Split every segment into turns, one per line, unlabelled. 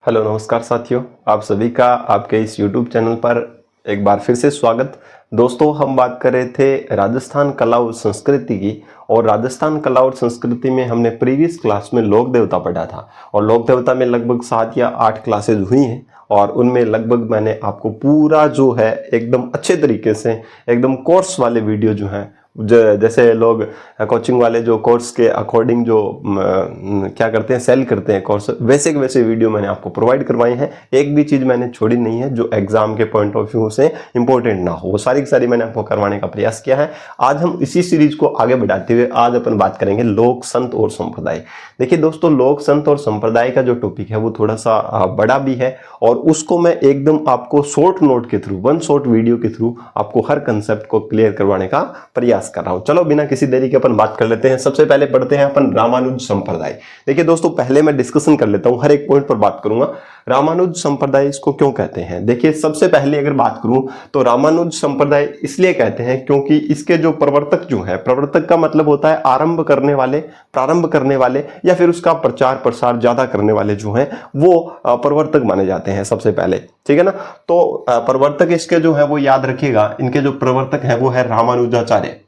Hello नमस्कार साथियों, आप सभी का आपके इस YouTube चैनल पर एक बार फिर से स्वागत। दोस्तों, हम बात कर रहे थे राजस्थान कला और संस्कृति की, और राजस्थान कला और संस्कृति में हमने प्रीवियस क्लास में लोक देवता पढ़ा था और लोक देवता में लगभग 7 या 8 क्लासेज हुई हैं और उनमें लगभग मैंने आपको पूरा जो है एकदम अच्छे तरीके से एकदम कोर्स वाले वीडियो जो हैं, जैसे लोग कोचिंग वाले जो कोर्स के अकॉर्डिंग जो क्या करते हैं, सेल करते हैं कोर्स, वैसे के वैसे वीडियो मैंने आपको प्रोवाइड करवाए हैं। एक भी चीज़ मैंने छोड़ी नहीं है जो एग्जाम के पॉइंट ऑफ व्यू से इंपॉर्टेंट ना हो, वो सारी की सारी मैंने आपको करवाने का प्रयास किया है। आज हम इसी सीरीज को आगे बढ़ाते हुए आज अपन बात करेंगे लोक संत और संप्रदाय। देखिए दोस्तों, लोक संत और संप्रदाय का जो टॉपिक है वो थोड़ा सा बड़ा भी है और उसको मैं एकदम आपको शॉर्ट नोट के थ्रू, वन शॉर्ट वीडियो के थ्रू आपको हर कंसेप्ट को क्लियर करवाने का प्रयास कर रहा हूं। चलो बिना किसी देरी के अपन बात कर लेते हैं। सबसे पहले पढ़ते हैं अपन रामानुज संप्रदाय। देखिए दोस्तों, पहले मैं डिस्कशन कर लेता हूं, हर एक पॉइंट पर बात करूंगा। रामानुज संप्रदाय इसको क्यों कहते हैं? देखिए, सबसे पहले अगर बात करूं तो रामानुज संप्रदाय इसलिए कहते हैं क्योंकि इसके जो प्रवर्तक जो है, प्रवर्तक का मतलब होता है आरंभ करने वाले, प्रारंभ करने वाले या फिर उसका प्रचार प्रसार ज्यादा करने वाले जो हैं वो प्रवर्तक माने जाते हैं सबसे पहले, ठीक है ना। तो प्रवर्तक इसके जो है वो याद रखिएगा, इनके जो प्रवर्तक है वो है रामानुजाचार्य।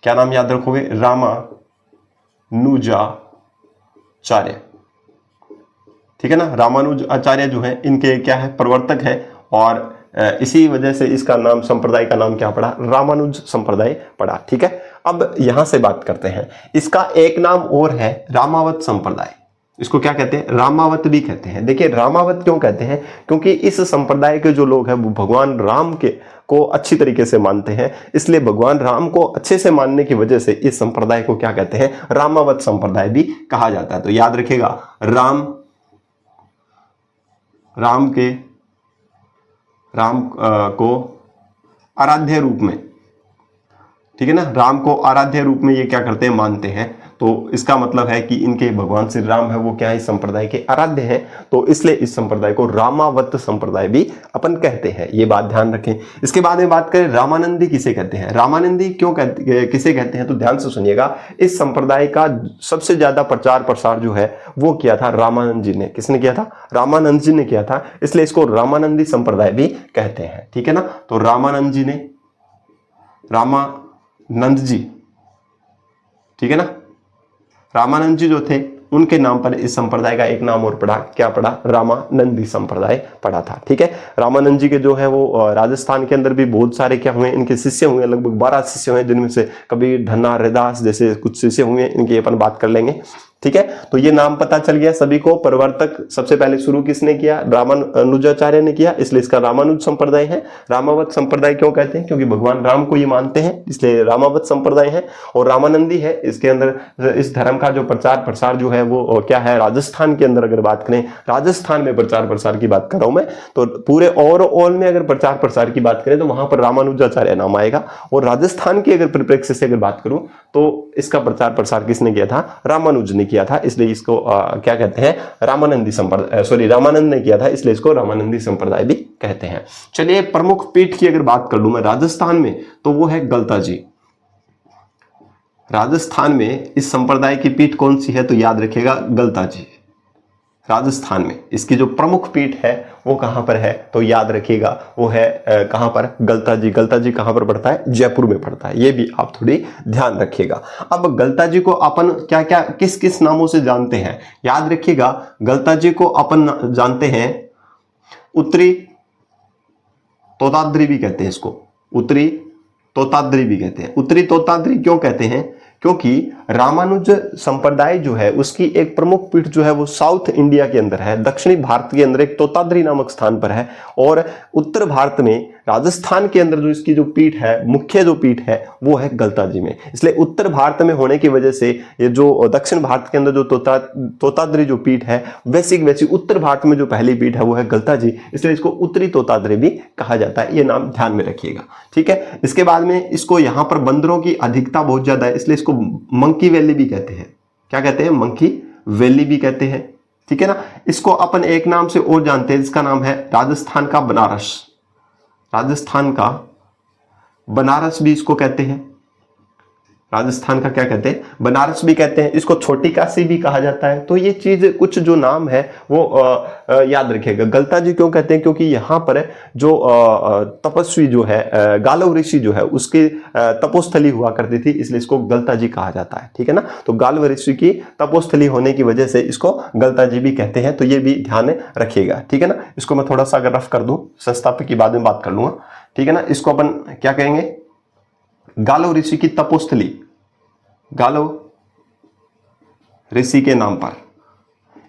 क्या नाम याद रखोगे? रामानुजाचार्य, ठीक है ना। रामानुज आचार्य जो है इनके क्या है, प्रवर्तक है और इसी वजह से इसका नाम, संप्रदाय का नाम क्या पड़ा? रामानुज संप्रदाय पड़ा, ठीक है। अब यहां से बात करते हैं, इसका एक नाम और है रामावत संप्रदाय। इसको क्या कहते हैं? रामावत भी कहते हैं। देखिए, रामावत क्यों कहते हैं? क्योंकि इस संप्रदाय के जो लोग हैं वो भगवान राम के को अच्छी तरीके से मानते हैं, इसलिए भगवान राम को अच्छे से मानने की वजह से इस संप्रदाय को क्या कहते हैं? रामावत संप्रदाय भी कहा जाता है। तो याद रखिएगा, राम को आराध्य रूप में, ठीक है ना, राम को आराध्य रूप में ये क्या करते हैं? मानते हैं। तो इसका मतलब है कि इनके भगवान श्री राम है वो क्या है? इस संप्रदाय के आराध्य हैं, तो इसलिए इस संप्रदाय को रामावत संप्रदाय भी अपन कहते हैं। ये बात ध्यान रखें। इसके बाद में बात करें, रामानंदी किसे कहते हैं? रामानंदी क्यों किसे कहते हैं? तो ध्यान से सुनिएगा, इस संप्रदाय का सबसे ज्यादा प्रचार प्रसार जो है वो किया था रामानंद जी ने। किसने किया था? रामानंद जी ने किया था, इसलिए इसको रामानंदी संप्रदाय भी कहते हैं, ठीक है ना। तो रामानंद जी, ठीक है ना, रामानंद जी जो थे उनके नाम पर इस संप्रदाय का एक नाम और पड़ा। क्या पड़ा? रामानंदी संप्रदाय पड़ा था, ठीक है। रामानंद जी के जो है वो राजस्थान के अंदर भी बहुत सारे क्या हुए, इनके शिष्य हुए, लगभग 12 शिष्य हुए, जिनमें से कबीर, धन्ना, रैदास जैसे कुछ शिष्य हुए, इनकी अपन बात कर लेंगे, ठीक है। तो ये नाम पता चल गया सभी को। प्रवर्तक सबसे पहले शुरू किसने किया? रामानुजाचार्य ने किया, इसलिए इसका रामानुज संप्रदाय है। रामावत संप्रदाय क्यों कहते हैं? क्योंकि भगवान राम को ये मानते हैं, इसलिए रामावत संप्रदाय है। और रामानंदी है, इसके अंदर इस धर्म का जो प्रचार प्रसार जो है वो क्या है? राजस्थान के अंदर अगर बात करें, राजस्थान में प्रचार प्रसार की बात कर रहा हूं मैं, तो पूरे ओवरऑल में अगर प्रचार प्रसार की बात करें तो वहां पर रामानुजाचार्य नाम आएगा। और राजस्थान की अगर परिप्रेक्ष्य से अगर बात करूं तो इसका प्रचार प्रसार किसने किया था? रामानुज ने किया था, इसलिए इसको क्या कहते हैं? रामानंदी संप्रदाय, सॉरी, रामानंद ने किया था, इसलिए इसको रामानंदी संप्रदाय भी कहते हैं। चलिए, प्रमुख पीठ की अगर बात कर लूं मैं राजस्थान में, तो वो है गलता जी। राजस्थान में इस संप्रदाय की पीठ कौन सी है? तो याद रखिएगा, गलता जी। राजस्थान में इसकी जो प्रमुख पीठ है वो कहां पर है? तो याद रखिएगा, वो है कहां पर? गलता जी। गलता जी कहां पर पड़ता है? जयपुर में पड़ता है। ये भी आप थोड़ी ध्यान रखिएगा। अब गलता जी को अपन क्या क्या किस किस नामों से जानते हैं? याद रखिएगा, गलता जी को अपन जानते हैं उत्तरी तोताद्री भी कहते हैं इसको, उत्तरी तोताद्री भी कहते हैं। उत्तरी तोताद्री क्यों कहते हैं? क्योंकि रामानुज संप्रदाय जो है उसकी एक प्रमुख पीठ जो है वो साउथ इंडिया के अंदर है, दक्षिणी भारत के अंदर एक तोताद्री नामक स्थान पर है, और उत्तर भारत में राजस्थान के अंदर जो इसकी जो पीठ है, मुख्य जो पीठ है वो है गलता जी में। इसलिए उत्तर भारत में होने की वजह से ये जो दक्षिण भारत के अंदर जो तोताद्री जो पीठ है, वैसी उत्तर भारत में जो पहली पीठ है वो है गलता जी, इसलिए इसको उत्तरी तोताद्री भी कहा जाता है। ये नाम ध्यान में रखिएगा, ठीक है। इसके बाद में इसको यहाँ पर बंदरों की अधिकता बहुत ज्यादा है, इसलिए इसको मंकी वैली भी कहते हैं। क्या कहते हैं? मंकी वैली भी कहते हैं, ठीक है ना। इसको अपन एक नाम से और जानते हैं, जिसका नाम है राजस्थान का बनारस। राजस्थान का बनारस भी इसको कहते हैं, राजस्थान का क्या कहते हैं, बनारस भी कहते हैं, इसको छोटी काशी भी कहा जाता है। तो ये चीज कुछ जो नाम है वो याद रखिएगा। गलता जी क्यों कहते हैं, क्योंकि यहाँ पर जो तपस्वी जो है गालव ऋषि जो है उसकी तपोस्थली हुआ करती थी, इसलिए इसको गलता जी कहा जाता है। ठीक है ना, तो गालव ऋषि की तपोस्थली होने की वजह से इसको गलता जी भी कहते हैं, तो ये भी ध्यान रखिएगा। ठीक है ना, इसको मैं थोड़ा सा अगर रफ कर दूं, संस्थापक की बाद में बात कर लूंगा। ठीक है ना, इसको अपन क्या कहेंगे, गालव ऋषि की तपोस्थली, गालव ऋषि के नाम पर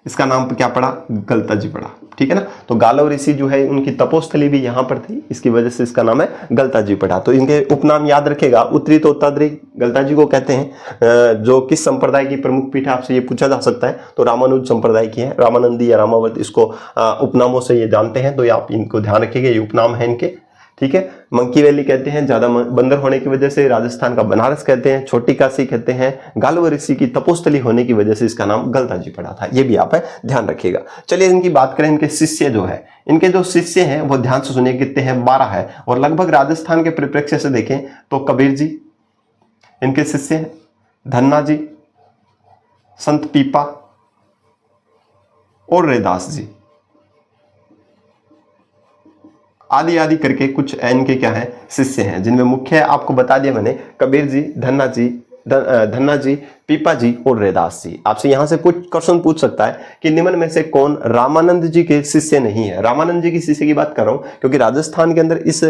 इसका नाम क्या पड़ा, गलता जी पड़ा। ठीक है ना, तो गालव ऋषि जो है उनकी तपोस्थली भी यहां पर थी, इसकी वजह से इसका नाम है गलता जी पड़ा। तो इनके उपनाम याद रखेगा, उत्तरी तोताद्री गलता जी को कहते हैं। जो किस संप्रदाय की प्रमुख पीठ है, आपसे ये पूछा जा सकता है, तो रामानुज संप्रदाय की है। रामानंदी या रामावर्त इसको उपनामों से ये जानते हैं, तो आप इनको ध्यान रखिएगा, ये उपनाम है इनके। ठीक है, मंकी वैली कहते हैं ज्यादा बंदर होने की वजह से, राजस्थान का बनारस कहते हैं, छोटी काशी कहते हैं, गालव ऋषि की तपोस्थली होने की वजह से इसका नाम गलता जी पड़ा था, ये भी आप ध्यान रखिएगा। चलिए इनकी बात करें, इनके शिष्य जो है, इनके जो शिष्य हैं वो ध्यान से सुनिए, कितने हैं, 12 है। और लगभग राजस्थान के परिप्रेक्ष्य से देखें तो कबीर जी इनके शिष्य हैं, धन्ना जी, संत पीपा और रैदास जी, आदि आदि करके कुछ इनके क्या है, शिष्य हैं, जिनमें मुख्य आपको बता दिया मैंने, कबीर जी, धन्ना जी, पीपा जी और रैदास जी। आपसे यहां से कुछ क्वेश्चन पूछ सकता है कि निम्न में से कौन रामानंद जी के शिष्य नहीं है। रामानंद जी की शिष्य की बात कर रहा हूं, क्योंकि राजस्थान के अंदर इस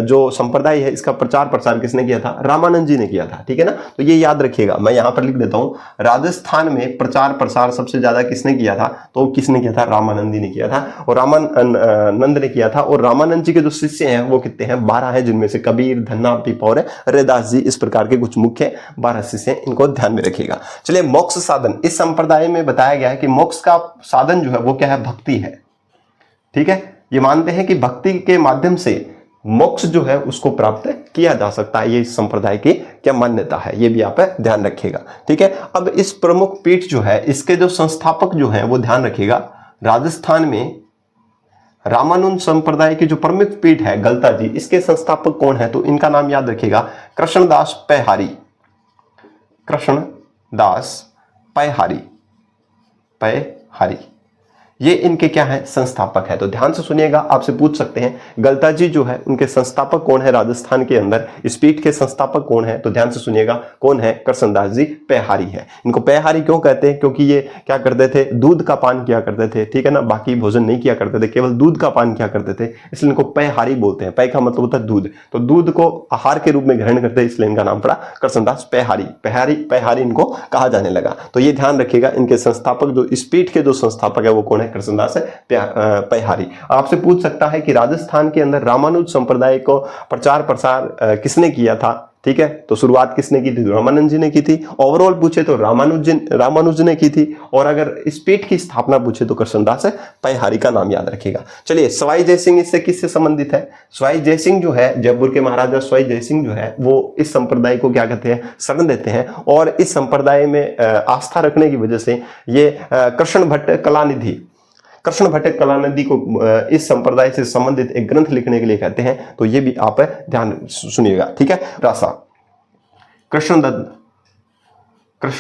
जो संप्रदाय है इसका प्रचार प्रसार किसने किया था, रामानंद जी ने किया था। ठीक है ना, तो ये याद रखिएगा, मैं यहां पर लिख देता हूं, राजस्थान में प्रचार प्रसार सबसे ज्यादा किसने किया था, तो किसने किया था, रामानंद जी ने किया था, और रामानंद ने किया था। और रामानंद जी के जो शिष्य हैं वो कितने हैं, 12 हैं, जिनमें से कबीर, धन्ना, पीपा और रैदास जी, इस प्रकार के कुछ मुख्य 12 शिष्य हैं, इनको ध्यान में रखिएगा। चलिए मोक्ष साधन, इस संप्रदाय में बताया गया है कि मोक्ष का साधन जो है वो क्या है, भक्ति है। ठीक है, ये मानते हैं कि भक्ति के माध्यम से मोक्ष जो है उसको प्राप्त किया जा सकता है, ये इस संप्रदाय की क्या मान्यता है, ये भी आप ध्यान रखिएगा। ठीक है, अब इस प्रमुख पीठ जो है, इसके जो संस्थापक जो है वो ध्यान रखिएगा, राजस्थान में रामानुज संप्रदाय की जो प्रमुख पीठ है गलता जी, इसके संस्थापक कौन है, तो इनका नाम याद रखिएगा, कृष्णदास पैहारी, कृष्णदास पैहारी, ये इनके क्या है, संस्थापक है। तो ध्यान से सुनिएगा, आपसे पूछ सकते हैं गलता जी जो है उनके संस्थापक कौन है, राजस्थान के अंदर इस पीठ के संस्थापक कौन है, तो ध्यान से सुनिएगा, कौन है, कृष्णदास जी पैहारी है। इनको पैहारी क्यों कहते हैं, क्योंकि ये क्या करते थे, दूध का पान किया करते थे। ठीक है ना, बाकी भोजन नहीं किया करते थे, केवल दूध का पान किया करते थे, इसलिए इनको पैहारी बोलते हैं। पै का मतलब होता है दूध, तो दूध को आहार के रूप में ग्रहण करते हैं, इसलिए इनका नाम पड़ा कृष्णदास पैहारी इनको कहा जाने लगा। तो ये ध्यान रखिएगा, इनके संस्थापक जो इस पीठ के जो संस्थापक है वो कौन है, कृष्णदास पैहारी। आपसे पूछ सकता है कि राजस्थान के अंदर रामानुज संप्रदाय को प्रचार प्रसार किसने किया था। ठीक है, तो शुरुआत किसने की थी, रामानंद जी ने की थी। ओवरऑल पूछे तो रामानुज ने की थी, और अगर इस पीठ की स्थापना पूछे तो कृष्णदास पैहारी का नाम याद रखिएगा। चलिए सवाई जयसिंह इससे किससे संबंधित है, सवाई जयसिंह जो है, जयपुर के महाराजा सवाई जयसिंह जो है वो इस संप्रदाय को क्या कहते हैं, शरण देते हैं, और इस संप्रदाय में आस्था रखने की वजह से ये कृष्ण भट्ट कलानिधि को इस संप्रदाय से संबंधित एक ग्रंथ लिखने के लिए कहते हैं, तो ये भी आप ध्यान सुनिएगा। ठीक है, रासा कृष्ण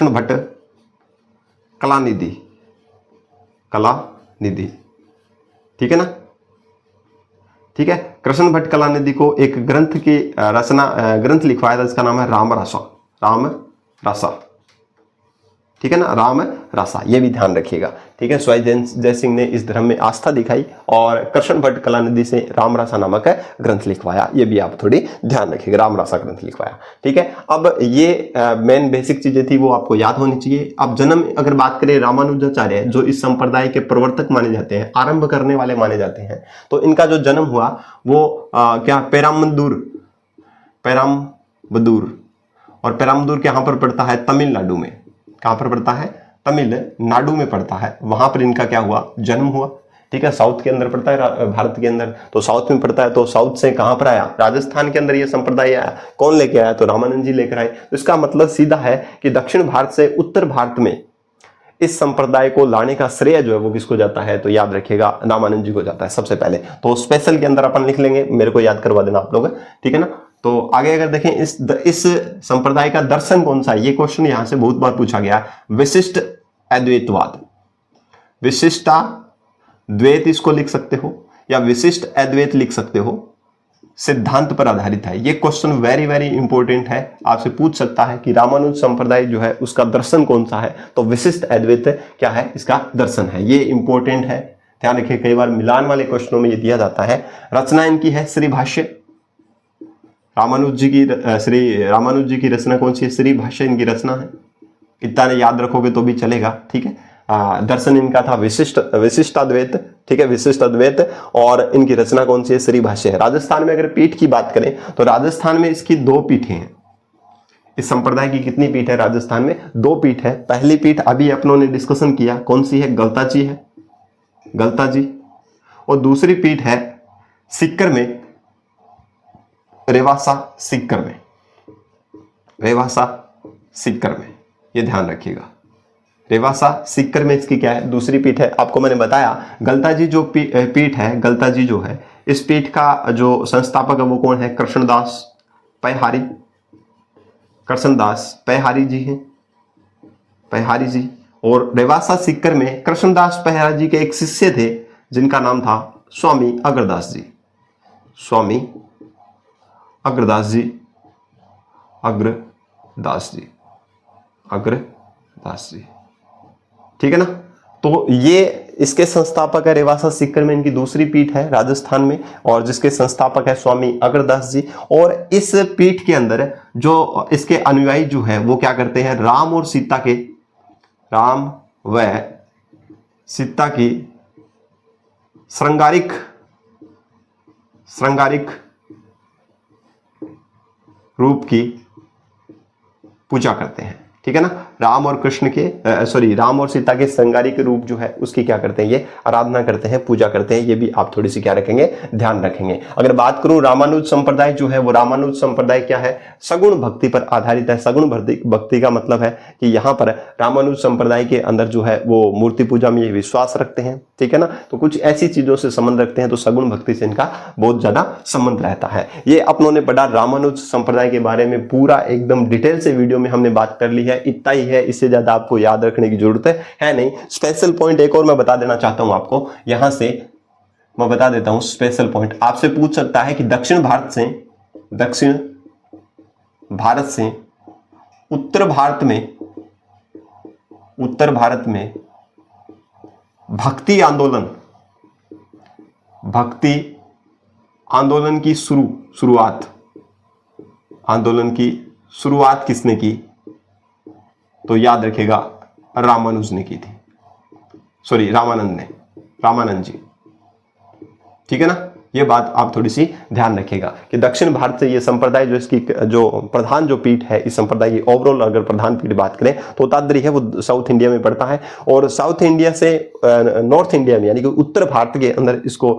भट्ट कलानिधि, ठीक है ना, ठीक है, कृष्ण भट्ट कलानिधि को एक ग्रंथ की ग्रंथ लिखवाया था, इसका नाम है राम रसा। ठीक है ना, राम रसा, ये भी ध्यान रखिएगा। ठीक है, सवाई जयसिंह ने इस धर्म में आस्था दिखाई और कृष्ण भट्ट कलानिधि से राम रसा नामक ग्रंथ लिखवाया, ये भी आप थोड़ी ध्यान रखिएगा, राम रसा ग्रंथ लिखवाया। ठीक है, अब ये मेन बेसिक चीजें थी वो आपको याद होनी चाहिए। अब जन्म अगर बात करें, रामानुजाचार्य जो इस संप्रदाय के प्रवर्तक माने जाते हैं, आरंभ करने वाले माने जाते हैं, तो इनका जो जन्म हुआ वो क्या पेराम्बदूर, और पेराम्बदूर के यहाँ पर पड़ता है तमिलनाडु में, कहां पर पड़ता है, तमिलनाडु में पड़ता है, वहां पर इनका क्या हुआ, जन्म हुआ। ठीक है, साउथ के अंदर पड़ता है भारत के अंदर, तो साउथ में पड़ता है, तो साउथ से कहां पर आया, राजस्थान के अंदर ये संप्रदाय आया। कौन लेके आया, तो रामानंद जी लेकर आए। तो इसका मतलब सीधा है कि दक्षिण भारत से उत्तर भारत में इस संप्रदाय को लाने का श्रेय जो है वो किसको जाता है, तो याद रखिएगा रामानंद जी को जाता है सबसे पहले। तो स्पेशल के अंदर अपन लिख लेंगे, मेरे को याद करवा देना आप लोग। ठीक है ना, तो आगे अगर देखें इस संप्रदाय का दर्शन कौन सा है, ये क्वेश्चन यहां से बहुत बार पूछा गया। विशिष्ट अद्वैतवाद, विशिष्टा द्वैत इसको लिख सकते हो या विशिष्ट अद्वैत लिख सकते हो, सिद्धांत पर आधारित है। ये क्वेश्चन वेरी वेरी इंपॉर्टेंट है, आपसे पूछ सकता है कि रामानुज संप्रदाय जो है उसका दर्शन कौन सा है, तो विशिष्ट अद्वैत क्या है, इसका दर्शन है। ये इंपॉर्टेंट है, ध्यान रखिए, कई बार मिलान वाले क्वेश्चनों में ये दिया जाता है। रचना इनकी है श्री भाष्य, रामानुज जी की रचना कौन सी है, श्री भाष्य इनकी रचना है। इतना याद रखोगे तो भी चलेगा, ठीक है। दर्शन इनका था विशिष्टाद्वैत, ठीक है, विशिष्ट अद्वैत, और इनकी रचना कौन सी है, श्री भाष्य है। राजस्थान में अगर पीठ की बात करें तो राजस्थान में इसकी 2 पीठें हैं। इस संप्रदाय की कितनी पीठ है, राजस्थान में 2 पीठ है। पहली पीठ अभी अपनों ने डिस्कशन किया, कौन सी है, गलताजी है, गलताजी। और दूसरी पीठ है सीकर में, रेवासा सीकर में, रेवासा सीकर में, ये ध्यान रखिएगा। रेवासा सीकर में इसकी क्या है, दूसरी पीठ है। आपको मैंने बताया गलताजी जो पीठ है, गलताजी जो है, इस पीठ का जो संस्थापक है वो कौन है, कृष्णदास पैहारी, कृष्णदास पैहारी जी हैं, पैहारी जी। और रेवासा सीकर में कृष्णदास पैहारी जी के एक शिष्य थे जिनका नाम था स्वामी अग्रदास जी, स्वामी अग्रदास जी, अग्रदास जी, अग्रदास जी, ठीक है ना। तो ये इसके संस्थापक है, रेवासा सीकर में इनकी दूसरी पीठ है राजस्थान में, और जिसके संस्थापक है स्वामी अग्रदास जी। और इस पीठ के अंदर जो इसके अनुयायी जो है वो क्या करते हैं, राम और सीता के, राम व सीता की श्रृंगारिक रूप की पूजा करते हैं, ठीक है ना। राम और कृष्ण के राम और सीता के श्रृंगारिक रूप जो है उसकी क्या करते हैं, ये आराधना करते हैं, पूजा करते हैं। ये भी आप थोड़ी सी क्या रखेंगे, ध्यान रखेंगे। अगर बात करूं रामानुज संप्रदाय जो है, वो रामानुज संप्रदाय क्या है, सगुण भक्ति पर आधारित है। सगुण भक्ति का मतलब है कि यहाँ पर रामानुज संप्रदाय के अंदर जो है वो मूर्ति पूजा में विश्वास रखते हैं, ठीक है ना। तो कुछ ऐसी चीजों से संबंध रखते हैं, तो सगुण भक्ति से इनका बहुत ज्यादा संबंध रहता है। ये अपनों ने पढ़ा रामानुज संप्रदाय के बारे में, पूरा एकदम डिटेल से वीडियो में हमने बात कर ली है, इतना ही है, इससे ज्यादा आपको याद रखने की जरूरत है नहीं। स्पेशल पॉइंट एक और मैं बता देना चाहता हूं आपको, यहां से मैं बता देता हूं स्पेशल पॉइंट। आपसे पूछ सकता है कि दक्षिण भारत से उत्तर भारत में भक्ति आंदोलन की शुरुआत किसने की, तो याद रखिएगा रामानुज ने की थी, रामानंद जी, ठीक है ना। ये बात आप थोड़ी सी ध्यान रखिएगा कि दक्षिण भारत से ये संप्रदाय जो इसकी जो प्रधान जो पीठ है इस संप्रदाय की, ओवरऑल अगर प्रधान पीठ बात करें तो तोताद्री है, वो साउथ इंडिया में पड़ता है। और साउथ इंडिया से नॉर्थ इंडिया में यानी कि उत्तर भारत के अंदर इसको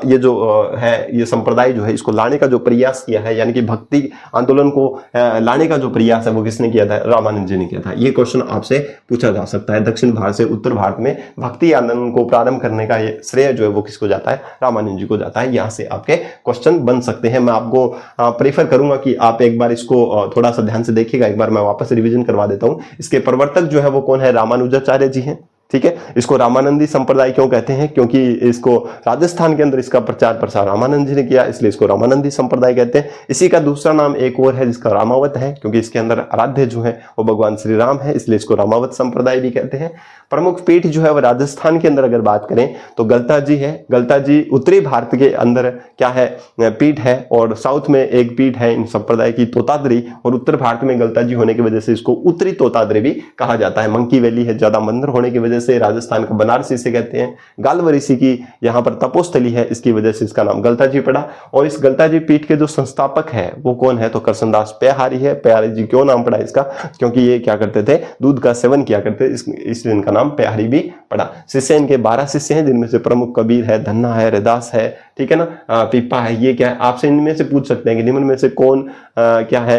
ये जो है ये संप्रदाय जो है इसको लाने का जो प्रयास किया है, यानी कि भक्ति आंदोलन को लाने का जो प्रयास है वो किसने किया था, रामानंद जी ने किया था। ये क्वेश्चन आपसे पूछा जा सकता है। दक्षिण भारत से उत्तर भारत में भक्ति आंदोलन को प्रारंभ करने का ये श्रेय जो है वो किसको जाता है, रामानंद जी को जाता है। यहां से आपके क्वेश्चन बन सकते हैं। मैं आपको प्रेफर करूंगा कि आप एक बार इसको थोड़ा सा ध्यान से देखिएगा। एक बार मैं वापस रिवीजन करवा देता हूं। इसके प्रवर्तक जो है वो कौन है, रामानुजाचार्य जी हैं, ठीक है। इसको रामानंदी संप्रदाय क्यों कहते हैं, क्योंकि इसको राजस्थान के अंदर इसका प्रचार प्रसार रामानंद जी ने किया, इसलिए इसको रामानंदी संप्रदाय कहते हैं। इसी का दूसरा नाम एक और है जिसका रामावत है, क्योंकि इसके अंदर आराध्य जो है वो भगवान श्री राम है, इसलिए इसको रामावत संप्रदाय भी कहते हैं। प्रमुख पीठ जो है वो राजस्थान के अंदर अगर बात करें तो गलता जी है। गलता जी उत्तरी भारत के अंदर क्या है, पीठ है, और साउथ में एक पीठ है इन संप्रदाय की, तोताद्री, और उत्तर भारत में गलता जी होने की वजह से इसको उत्तरी तोताद्री भी कहा जाता है। मंकी वैली है, ज्यादा मंदिर होने की वजह से राजस्थान का बनारसी से कहते हैं। गालवर ऋषि की यहाँ पर तपोस्थली है, इसकी वजह से इसका नाम गलता जी पड़ा। और इस गलता जी पीठ के जो संस्थापक है वो कौन है, तो कृष्णदास पैहारी है। पैहारी जी क्यों नाम पड़ा इसका, क्योंकि ये क्या करते थे, दूध का सेवन किया करते, इसलिए इनका नाम पैहारी भी पड़ा। शिष्य इनके 12 शिष्य हैं, जिनमें से प्रमुख कबीर है, धन्ना है, रैदास है, ठीक है ना, पीपा है, ये क्या है, आपसे इनमें से पूछ सकते हैं कि निम्न में से कौन क्या है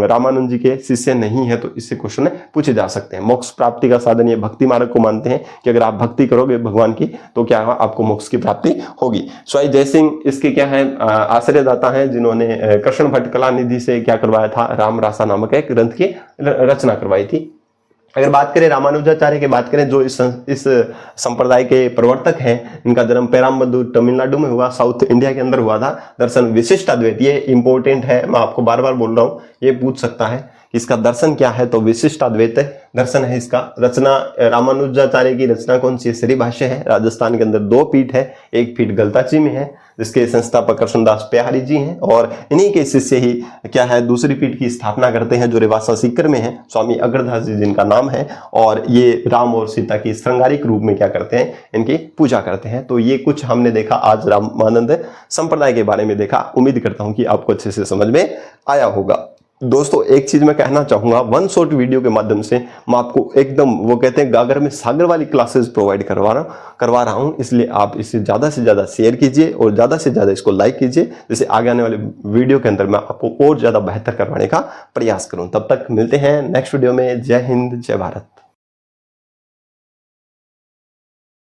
रामानंद जी के शिष्य नहीं है, तो इससे क्वेश्चन पूछे जा सकते हैं। मोक्ष प्राप्ति का साधन ये भक्ति मार्ग को मानते हैं कि अगर आप भक्ति करोगे भगवान की तो क्या है, आपको मोक्ष की प्राप्ति होगी। स्वाई जय सिंह इसके क्या है आश्रयदाता हैं, जिन्होंने कृष्ण भट्ट कला निधि से क्या करवाया था, राम रासा नामक एक ग्रंथ की रचना करवाई थी। अगर बात करें रामानुजाचार्य की बात करें, जो इस संप्रदाय के प्रवर्तक हैं, इनका जन्म पेराम्बदूर तमिलनाडु में हुआ, साउथ इंडिया के अंदर हुआ था। दर्शन विशिष्ट अद्वैत, ये इंपॉर्टेंट है, मैं आपको बार बार बोल रहा हूँ, ये पूछ सकता है इसका दर्शन क्या है, तो विशिष्ट अद्वैत दर्शन है इसका। रचना रामानुजाचार्य की रचना कौन सी है, श्री भाष्य है। राजस्थान के अंदर 2 पीठ है, एक पीठ गलताची में है जिसके संस्थापक कृष्णदास प्यारी जी हैं, और इन्हीं के शिष्य ही क्या है दूसरी पीठ की स्थापना करते हैं जो रेवासा सीकर में है, स्वामी अग्रदास जी जिनका नाम है, और ये राम और सीता की श्रृंगारिक रूप में क्या करते हैं, इनकी पूजा करते हैं। तो ये कुछ हमने देखा आज रामानंद संप्रदाय के बारे में देखा। उम्मीद करता हूं कि आपको अच्छे से समझ में आया होगा। दोस्तों एक चीज मैं कहना चाहूंगा, वन शॉट वीडियो के माध्यम से मैं आपको एकदम वो कहते हैं गागर में सागर वाली क्लासेस प्रोवाइड करवा रहा हूं, इसलिए आप इसे ज्यादा से ज्यादा शेयर कीजिए और ज्यादा से ज्यादा इसको लाइक कीजिए, जैसे आगे आने वाले वीडियो के अंदर मैं आपको और ज्यादा बेहतर करवाने का प्रयास करूं। तब तक मिलते हैं नेक्स्ट वीडियो में। जय हिंद, जय भारत।